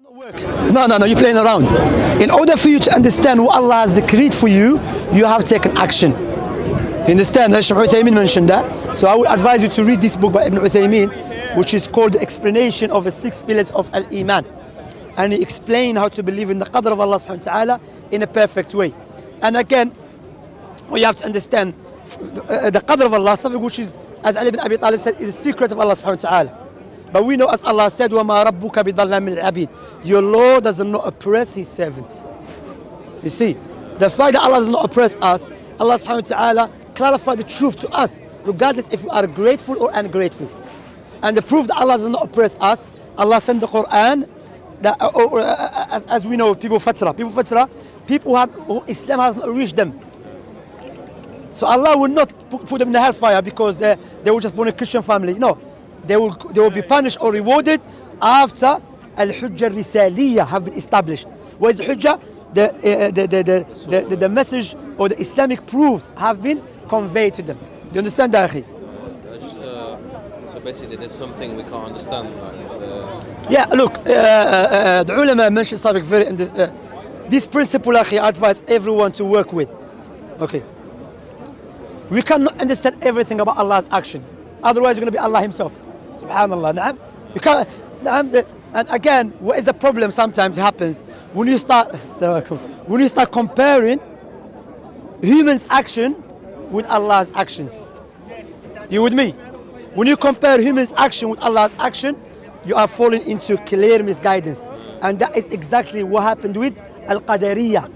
No, you're playing around. In order for you to understand what Allah has decreed for you, you have taken action. You understand? Ibn Uthaymin mentioned that. So I would advise you to read this book by Ibn Uthaymin, which is called The Explanation of the Six Pillars of Al-Iman. And he explained how to believe in the qadr of Allah subhanahu wa ta'ala in a perfect way. And again, we have to understand the qadr of Allah, something which is, as Ali ibn Abi Talib said, is a secret of Allah subhanahu wa ta'ala. But we know, as Allah said, وَمَا رَبُّكَ بِظَلَّامٍ لِلْعَبِيدِ. Your Lord does not oppress His servants. You see, the fact that Allah does not oppress us, Allah subhanahu wa ta'ala clarified the truth to us, regardless if we are grateful or ungrateful. And the proof that Allah does not oppress us, Allah sent the Quran, that, as we know, people fatra, who Islam has not reached them. So Allah will not put them in the hellfire because they were just born in a Christian family. No. They will be punished or rewarded after al-hujjah risaliyah have been established. What is the hujjah? The message or the Islamic proofs have been conveyed to them. Do you understand that, akhi? So basically there's something we can't understand. Yeah, look, the ulama mentioned something very this principle, akhi, I advise everyone to work with. Okay. We cannot understand everything about Allah's action. Otherwise, you're going to be Allah Himself. Subhanallah. Na'am. You can't, and again, what is the problem sometimes happens when you start comparing humans' action with Allah's actions. You with me? When you compare humans' action with Allah's action, you are falling into clear misguidance. And that is exactly what happened with Al-Qadariyah.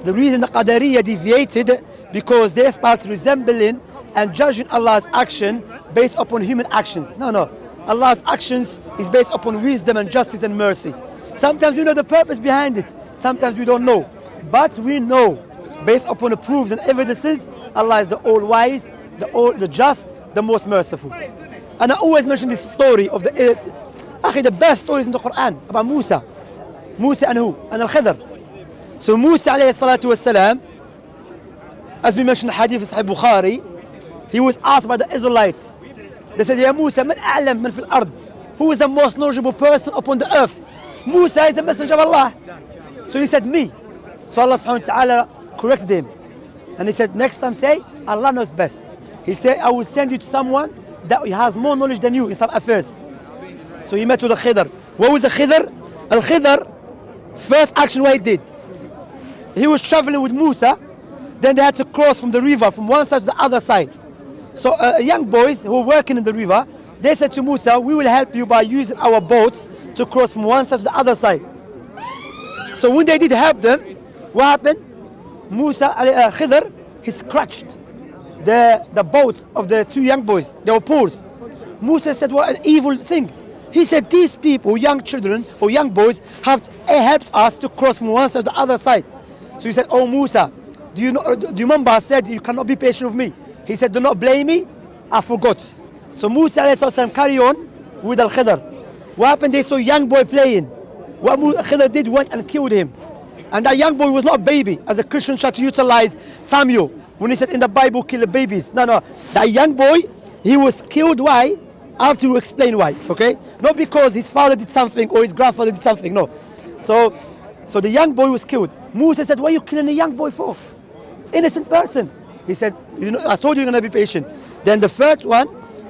The reason the Qadariyah deviated because they start resembling and judging Allah's action based upon human actions. No. Allah's actions is based upon wisdom and justice and mercy. Sometimes we know the purpose behind it. Sometimes we don't know. But we know, based upon the proofs and evidences, Allah is the all-wise, the just, the most merciful. And I always mention this story of the best stories in the Quran about Musa. Musa and who? And Al-Khidr. So Musa alayhi salatu wasalam, as we mentioned in the hadith of Sahih Bukhari, he was asked by the Israelites. They said, Ya Musa, man a'lam man fil ard? Who is the most knowledgeable person upon the earth? Musa is the messenger of Allah. So he said, me. So Allah subhanahu wa ta'ala corrected him. And he said, next time say, Allah knows best. He said, I will send you to someone that has more knowledge than you in some affairs. So he met with the Khidr. What was the Khidr? Al-Khidr, first action what he did. He was traveling with Musa, then they had to cross from the river from one side to the other side. So young boys who were working in the river, they said to Musa, we will help you by using our boats to cross from one side to the other side. So when they did help them, what happened? Musa, Khidr, he scratched the boats of the two young boys. They were poles. Musa said, what an evil thing. He said, these people, young children or young boys, have helped us to cross from one side to the other side. So he said, oh Musa, do you remember I said you cannot be patient with me? He said, do not blame me, I forgot. So Musa carry on with Al-Khidr. What happened? They saw a young boy playing. What Khidr did, went and killed him. And that young boy was not a baby, as a Christian tried to utilize Samuel when he said in the Bible, kill the babies. No. That young boy, he was killed. Why? I have to explain why, okay? Not because his father did something or his grandfather did something, no. So the young boy was killed. Musa said, what are you killing a young boy for? Innocent person. He said, I told you you're going to be patient. Then the third one,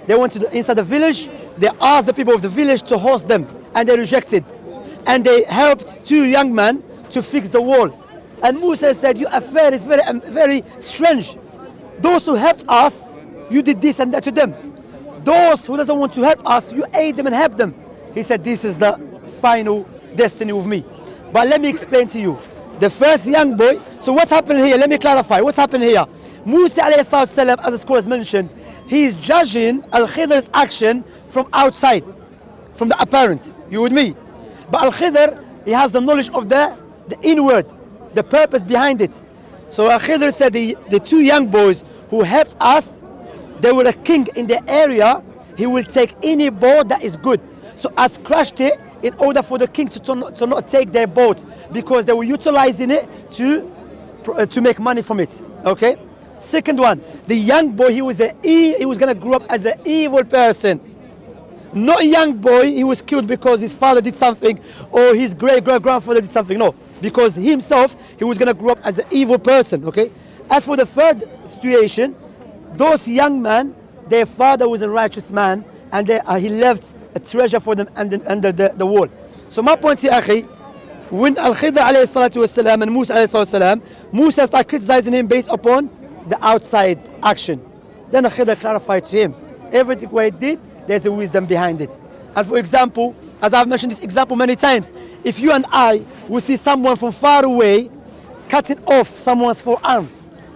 they went to inside the village. They asked the people of the village to host them, and they rejected. And they helped two young men to fix the wall. And Musa said, your affair is very, very strange. Those who helped us, you did this and that to them. Those who doesn't want to help us, you aid them and help them. He said, this is the final destiny with me. But let me explain to you. The first young boy, so what's happening here? Let me clarify. What's happening here? Musa alayhi salam, as the scholars mentioned, he is judging Al-Khidr's action from outside, from the apparent. You with me? But Al-Khidr, he has the knowledge of the inward, the purpose behind it. So Al-Khidr said the two young boys who helped us, they were a king in the area. He will take any boat that is good. So I crushed it in order for the king to not take their boat, because they were utilizing it to make money from it. Okay. Second one, the young boy, he was going to grow up as an evil person. Not a young boy, he was killed because his father did something or his great-great-grandfather did something. No, because himself, he was going to grow up as an evil person, okay? As for the third situation, those young men, their father was a righteous man and he left a treasure for them under the wall. So my point here, akhi, when Al-Khidr alayhi salatu wasalam and Musa alayhi salatu wasalam, Musa started criticizing him based upon the outside action. Then Al-Khidr clarified to him, everything what he did, there's a wisdom behind it. And for example, as I've mentioned this example many times, if you and I will see someone from far away cutting off someone's forearm,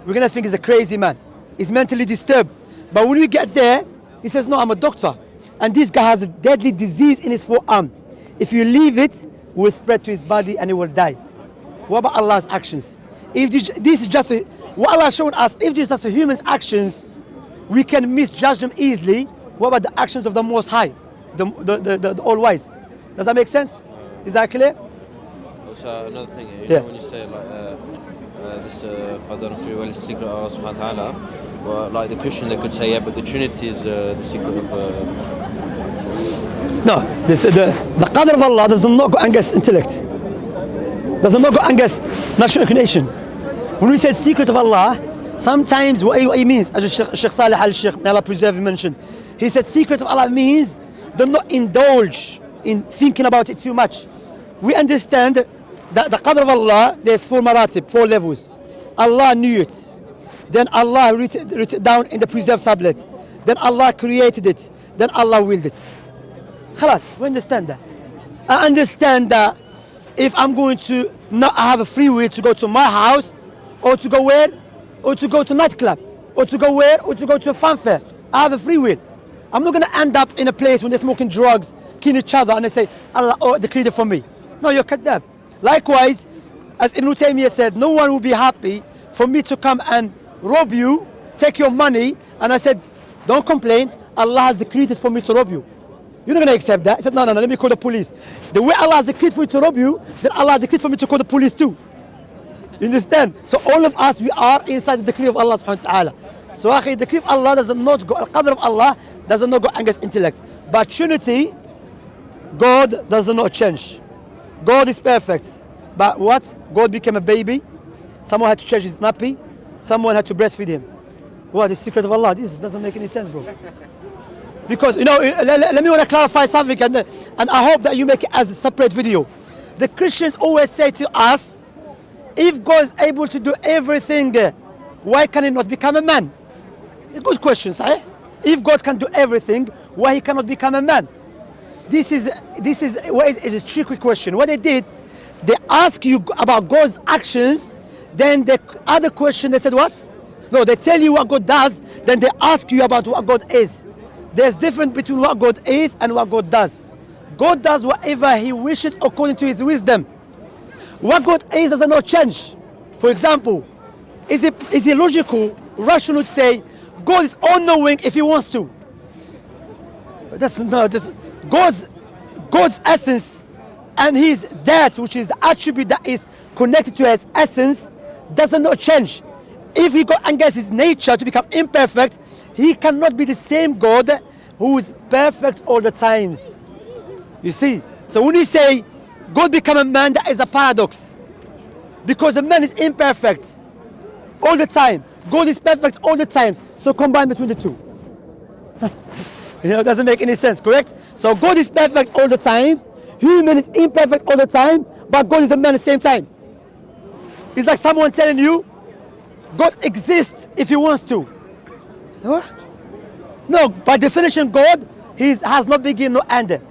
we're going to think he's a crazy man. He's mentally disturbed. But when we get there, he says, no, I'm a doctor. And this guy has a deadly disease in his forearm. If you leave it, it will spread to his body and he will die. What about Allah's actions? If this is just what Allah has shown us, if this is just a human's actions, we can misjudge them easily. What about the actions of the Most High, the All-Wise? Does that make sense? Is that clear? Also, another thing, you know, when you say like this qadar and free will is the secret of Allah subhanahu wa ta'ala, well, like the Christian, they could say, yeah, but the Trinity is the secret of... No, the qadr of Allah does not go against intellect. Does not go against natural inclination. When we say secret of Allah, sometimes what he means, as Sheikh Salih al-Sheikh, may Allah preserve him, mentioned, he said secret of Allah means do not indulge in thinking about it too much. We understand that the qadr of Allah, there's 4 maratib, 4 levels. Allah knew it. Then Allah wrote it down in the preserved tablets. Then Allah created it. Then Allah willed it. Khalas, we understand that. I understand that if I'm going to not have a free will to go to my house, or to go where, or to go to nightclub, or to go where, or to go to a fanfare, I have a free will. I'm not going to end up in a place when they're smoking drugs, killing each other, and they say, Allah decreed it for me. No, you're kadab. Likewise, as Ibn Taymiyyah said, no one will be happy for me to come and rob you, take your money, and I said, don't complain, Allah has decreed it for me to rob you. You're not going to accept that. He said, no, let me call the police. The way Allah has decreed for you to rob you, then Allah has decreed for me to call the police too. You understand? So all of us, we are inside the decree of Allah subhanahu wa ta'ala. So akhi, the decree of Allah does not go, al-qadr of Allah does not go against intellect. But Trinity, God does not change. God is perfect. But what? God became a baby. Someone had to change his nappy. Someone had to breastfeed him. What? The secret of Allah? This doesn't make any sense, bro. Because, you know, let me want to clarify something, and I hope that you make it as a separate video. The Christians always say to us, if God is able to do everything, why can he not become a man? A good question, sahih? If God can do everything, why he cannot become a man? This is a tricky question. What they did, they ask you about God's actions, then the other question, they said what? No, they tell you what God does, then they ask you about what God is. There's difference between what God is and what God does. God does whatever he wishes according to his wisdom. What God is does not change. For example, is it logical, rational to say God is all-knowing if he wants to? God's essence and his that, which is the attribute that is connected to his essence, does not change. If he goes against his nature to become imperfect, he cannot be the same God who is perfect all the times. You see? So when we say God become a man, that is a paradox. Because a man is imperfect all the time. God is perfect all the times. So combine between the two. You know, it doesn't make any sense, correct? So God is perfect all the times. Human is imperfect all the time. But God is a man at the same time. It's like someone telling you, God exists if he wants to. What? No, by definition, God has no beginning, no end.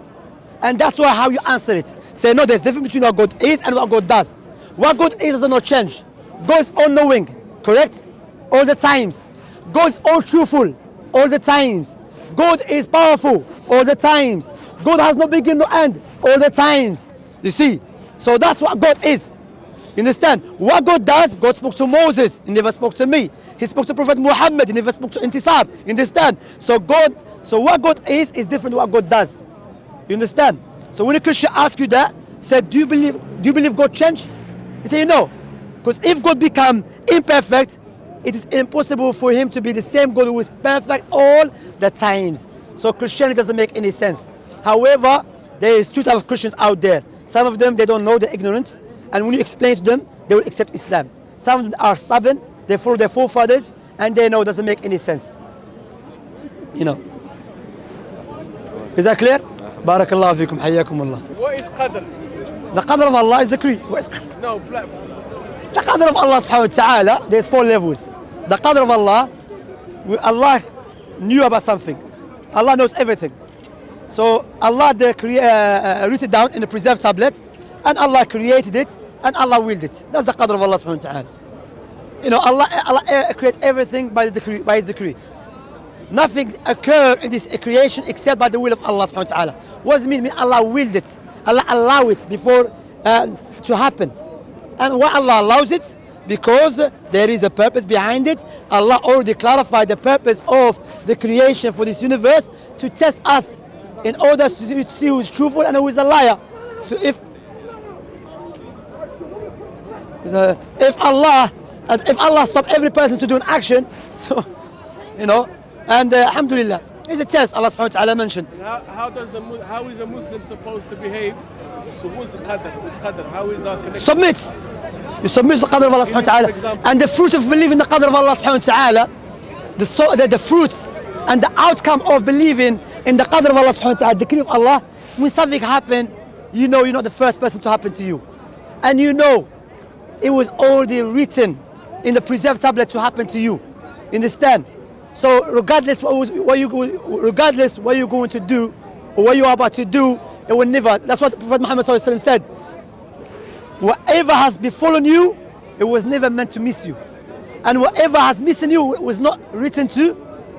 And that's why how you answer it. Say, no, there's difference between what God is and what God does. What God is does not change. God is all-knowing, correct? All the times. God is all-truthful, all the times. God is powerful, all the times. God has no beginning, no end, all the times. You see? So that's what God is. You understand? What God does, God spoke to Moses, he never spoke to me. He spoke to Prophet Muhammad, he never spoke to Intisar. You understand? So what God is different to what God does. You understand? So when a Christian asks you that, said, do you believe God changed? You say no. Because if God become imperfect, it is impossible for him to be the same God who is perfect all the times. So Christianity doesn't make any sense. However, there is two types of Christians out there. Some of them, they don't know, they're ignorant. And when you explain to them, they will accept Islam. Some of them are stubborn, they follow their forefathers, and they know it doesn't make any sense. You know. Is that clear? Barakallahu fikum, hayyakum Allah. What is qadr? The qadr of Allah is decree. What is No, the qadr of Allah subhanahu wa ta'ala, there's 4 levels. The qadr of Allah, Allah knew about something. Allah knows everything. So Allah wrote it down in a preserved tablet, and Allah created it, and Allah willed it. That's the qadr of Allah subhanahu wa ta'ala. You know, Allah created everything by His decree. Nothing occurred in this creation except by the will of Allah subhanahu wa ta'ala. What does it mean? Allah willed it. Allah allowed it before to happen. And why Allah allows it? Because there is a purpose behind it. Allah already clarified the purpose of the creation for this universe to test us in order to see who is truthful and who is a liar. So if Allah stopped every person to do an action, so you know, and alhamdulillah, it's a test Allah subhanahu wa ta'ala mentioned. how is a Muslim supposed to behave towards the qadr? With qadr, how is our connection? Submit. You submit to the qadr of Allah subhanahu wa ta'ala. And the fruit of believing the qadr of Allah subhanahu wa ta'ala, the fruits and the outcome of believing in the qadr of Allah subhanahu wa ta'ala, the decree of Allah, when something happens, you know you're not the first person to happen to you. And you know it was already written in the preserved tablet to happen to you. Understand? So regardless what you're going to do or what you're about to do, it will never. That's what Prophet Muhammad said. Whatever has befallen you, it was never meant to miss you. And whatever has missing you, it was not written to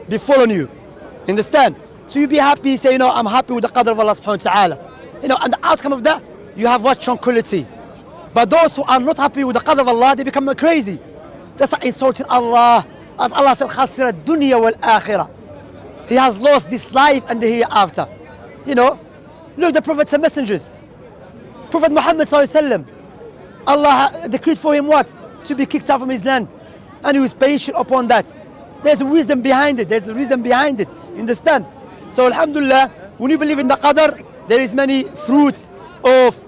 befallen you. Understand? So you be happy, say, you know, I'm happy with the qadr of Allah subhanahu wa ta'ala. You know, and the outcome of that, you have what? Tranquility. But those who are not happy with the qadr of Allah, they become crazy. That's not insulting Allah. As Allah said, khasira dunya wal akhirah. He has lost this life and the hereafter. You know, look, the prophets and messengers. Prophet Muhammad sallallahu alaihi wasallam, Allah decreed for him what? To be kicked out from his land. And he was patient upon that. There's a wisdom behind it. There's a reason behind it. Understand? So alhamdulillah, when you believe in the qadr, there is many fruits of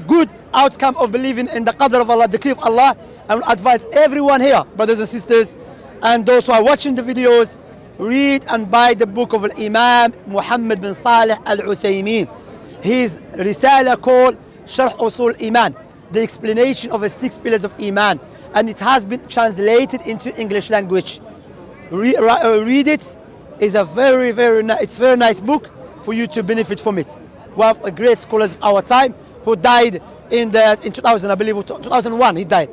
good outcome of believing in the qadr of Allah, the decree of Allah. I will advise everyone here, brothers and sisters, and those who are watching the videos, read and buy the book of Imam Muhammad bin Salih al-Uthaymeen. His risala called Sharh Usul Iman, the explanation of the 6 pillars of Iman, and it has been translated into English language. Read it. It's a very nice book for you to benefit from it. We have a great scholars of our time who died in 2000, I believe 2001 he died.